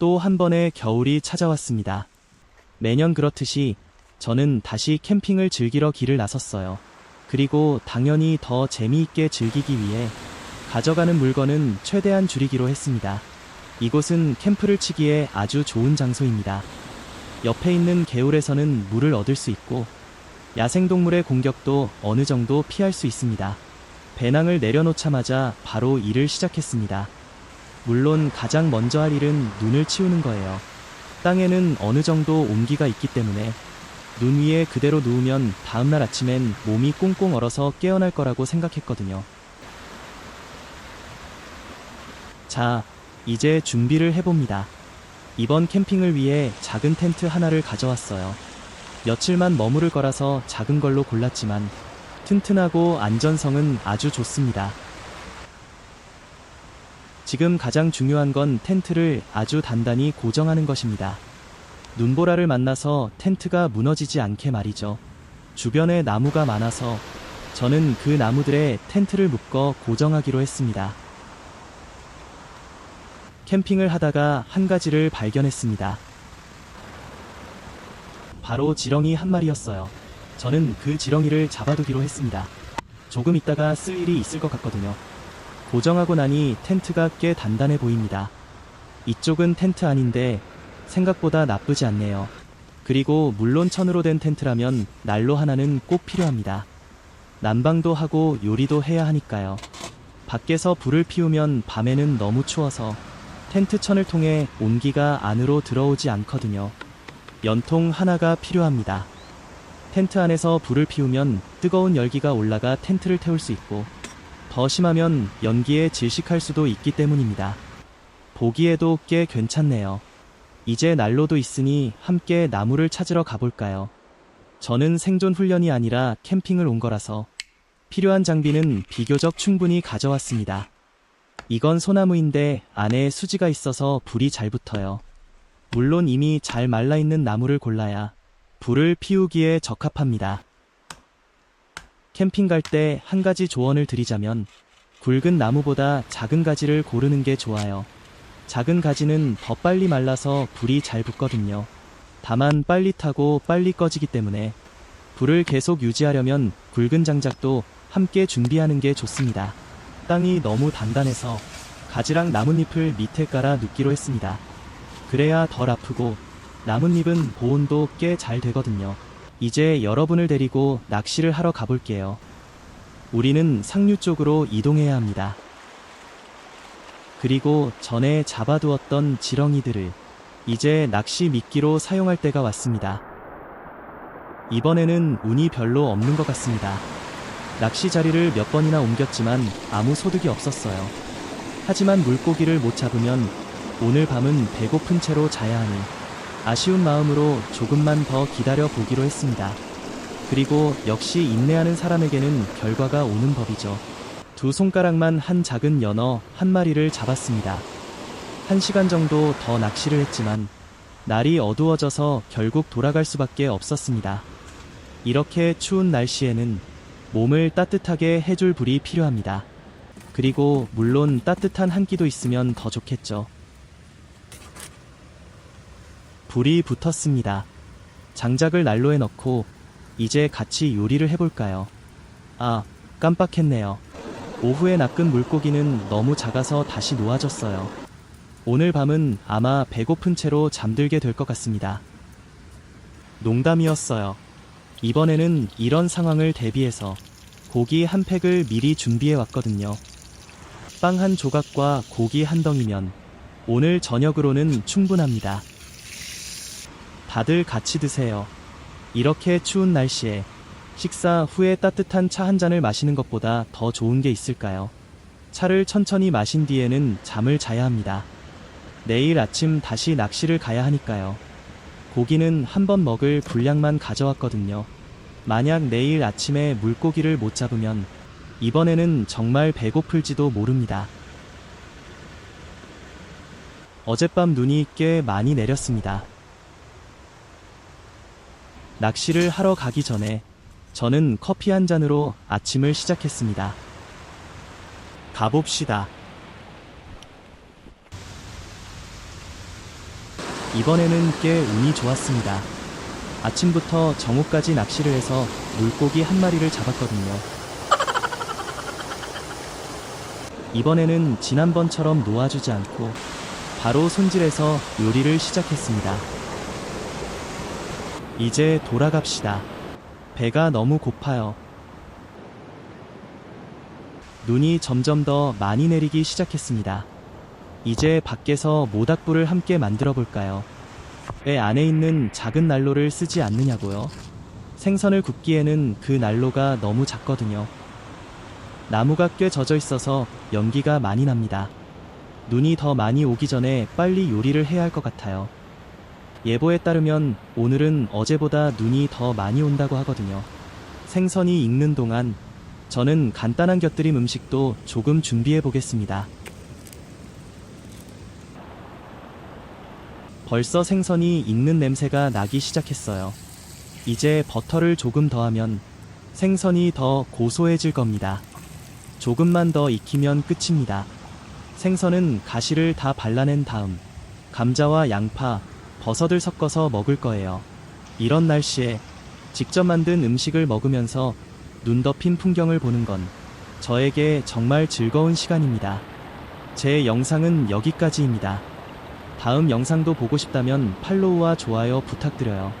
또 한 번의 겨울이 찾아왔습니다. 매년 그렇듯이 저는 다시 캠핑을 즐기러 길을 나섰어요. 그리고 당연히 더 재미있게 즐기기 위해 가져가는 물건은 최대한 줄이기로 했습니다. 이곳은 캠프를 치기에 아주 좋은 장소입니다. 옆에 있는 개울에서는 물을 얻을 수 있고 야생동물의 공격도 어느 정도 피할 수 있습니다. 배낭을 내려놓자마자 바로 일을 시작했습니다. 물론 가장 먼저 할 일은 눈을 치우는 거예요. 땅에는 어느 정도 온기가 있기 때문에 눈 위에 그대로 누우면 다음날 아침엔 몸이 꽁꽁 얼어서 깨어날 거라고 생각했거든요. 자, 이제 준비를 해봅니다. 이번 캠핑을 위해 작은 텐트 하나를 가져왔어요. 며칠만 머무를 거라서 작은 걸로 골랐지만 튼튼하고 안전성은 아주 좋습니다. 지금 가장 중요한 건 텐트를 아주 단단히 고정하는 것입니다. 눈보라를 만나서 텐트가 무너지지 않게 말이죠. 주변에 나무가 많아서 저는 그 나무들에 텐트를 묶어 고정하기로 했습니다. 캠핑을 하다가 한 가지를 발견했습니다. 바로 지렁이 한 마리였어요. 저는 그 지렁이를 잡아두기로 했습니다. 조금 있다가 쓸 일이 있을 것 같거든요. 고정하고 나니 텐트가 꽤 단단해 보입니다. 이쪽은 텐트 아닌데 생각보다 나쁘지 않네요. 그리고 물론 천으로 된 텐트라면 난로 하나는 꼭 필요합니다. 난방도 하고 요리도 해야 하니까요. 밖에서 불을 피우면 밤에는 너무 추워서 텐트 천을 통해 온기가 안으로 들어오지 않거든요. 연통 하나가 필요합니다. 텐트 안에서 불을 피우면 뜨거운 열기가 올라가 텐트를 태울 수 있고 더 심하면 연기에 질식할 수도 있기 때문입니다. 보기에도 꽤 괜찮네요. 이제 난로도 있으니 함께 나무를 찾으러 가볼까요? 저는 생존 훈련이 아니라 캠핑을 온 거라서 필요한 장비는 비교적 충분히 가져왔습니다. 이건 소나무인데 안에 수지가 있어서 불이 잘 붙어요. 물론 이미 잘 말라있는 나무를 골라야 불을 피우기에 적합합니다. 캠핑 갈 때 한 가지 조언을 드리자면 굵은 나무보다 작은 가지를 고르는 게 좋아요. 작은 가지는 더 빨리 말라서 불이 잘 붙거든요. 다만 빨리 타고 빨리 꺼지기 때문에 불을 계속 유지하려면 굵은 장작도 함께 준비하는 게 좋습니다. 땅이 너무 단단해서 가지랑 나뭇잎을 밑에 깔아 눕기로 했습니다. 그래야 덜 아프고 나뭇잎은 보온도 꽤 잘 되거든요. 이제 여러분을 데리고 낚시를 하러 가볼게요. 우리는 상류 쪽으로 이동해야 합니다. 그리고 전에 잡아두었던 지렁이들을 이제 낚시 미끼로 사용할 때가 왔습니다. 이번에는 운이 별로 없는 것 같습니다. 낚시 자리를 몇 번이나 옮겼지만 아무 소득이 없었어요. 하지만 물고기를 못 잡으면 오늘 밤은 배고픈 채로 자야 하니 아쉬운 마음으로 조금만 더 기다려 보기로 했습니다. 그리고 역시 인내하는 사람에게는 결과가 오는 법이죠. 두 손가락만 한 작은 연어 한 마리를 잡았습니다. 1시간 정도 더 낚시를 했지만 날이 어두워져서 결국 돌아갈 수밖에 없었습니다. 이렇게 추운 날씨에는 몸을 따뜻하게 해줄 불이 필요합니다. 그리고 물론 따뜻한 한 끼도 있으면 더 좋겠죠. 불이 붙었습니다. 장작을 난로에 넣고 이제 같이 요리를 해볼까요? 아, 깜빡했네요. 오후에 낚은 물고기는 너무 작아서 다시 놓아졌어요. 오늘 밤은 아마 배고픈 채로 잠들게 될 것 같습니다. 농담이었어요. 이번에는 이런 상황을 대비해서 고기 한 팩을 미리 준비해 왔거든요. 빵 한 조각과 고기 한 덩이면 오늘 저녁으로는 충분합니다. 다들 같이 드세요. 이렇게 추운 날씨에 식사 후에 따뜻한 차 한 잔을 마시는 것보다 더 좋은 게 있을까요? 차를 천천히 마신 뒤에는 잠을 자야 합니다. 내일 아침 다시 낚시를 가야 하니까요. 고기는 한 번 먹을 분량만 가져왔거든요. 만약 내일 아침에 물고기를 못 잡으면 이번에는 정말 배고플지도 모릅니다. 어젯밤 눈이 꽤 많이 내렸습니다. 낚시를 하러 가기 전에 저는 커피 한 잔으로 아침을 시작했습니다. 가봅시다. 이번에는 꽤 운이 좋았습니다. 아침부터 정오까지 낚시를 해서 물고기 한 마리를 잡았거든요. 이번에는 지난번처럼 놓아주지 않고 바로 손질해서 요리를 시작했습니다. 이제 돌아갑시다. 배가 너무 고파요. 눈이 점점 더 많이 내리기 시작했습니다. 이제 밖에서 모닥불을 함께 만들어 볼까요? 배 안에 있는 작은 난로를 쓰지 않느냐고요? 생선을 굽기에는 그 난로가 너무 작거든요. 나무가 꽤 젖어 있어서 연기가 많이 납니다. 눈이 더 많이 오기 전에 빨리 요리를 해야 할 것 같아요. 예보에 따르면 오늘은 어제보다 눈이 더 많이 온다고 하거든요. 생선이 익는 동안 저는 간단한 곁들임 음식도 조금 준비해 보겠습니다. 벌써 생선이 익는 냄새가 나기 시작했어요. 이제 버터를 조금 더하면 생선이 더 고소해질 겁니다. 조금만 더 익히면 끝입니다. 생선은 가시를 다 발라낸 다음 감자와 양파, 버섯을 섞어서 먹을 거예요. 이런 날씨에 직접 만든 음식을 먹으면서 눈 덮인 풍경을 보는 건 저에게 정말 즐거운 시간입니다. 제 영상은 여기까지입니다. 다음 영상도 보고 싶다면 팔로우와 좋아요 부탁드려요.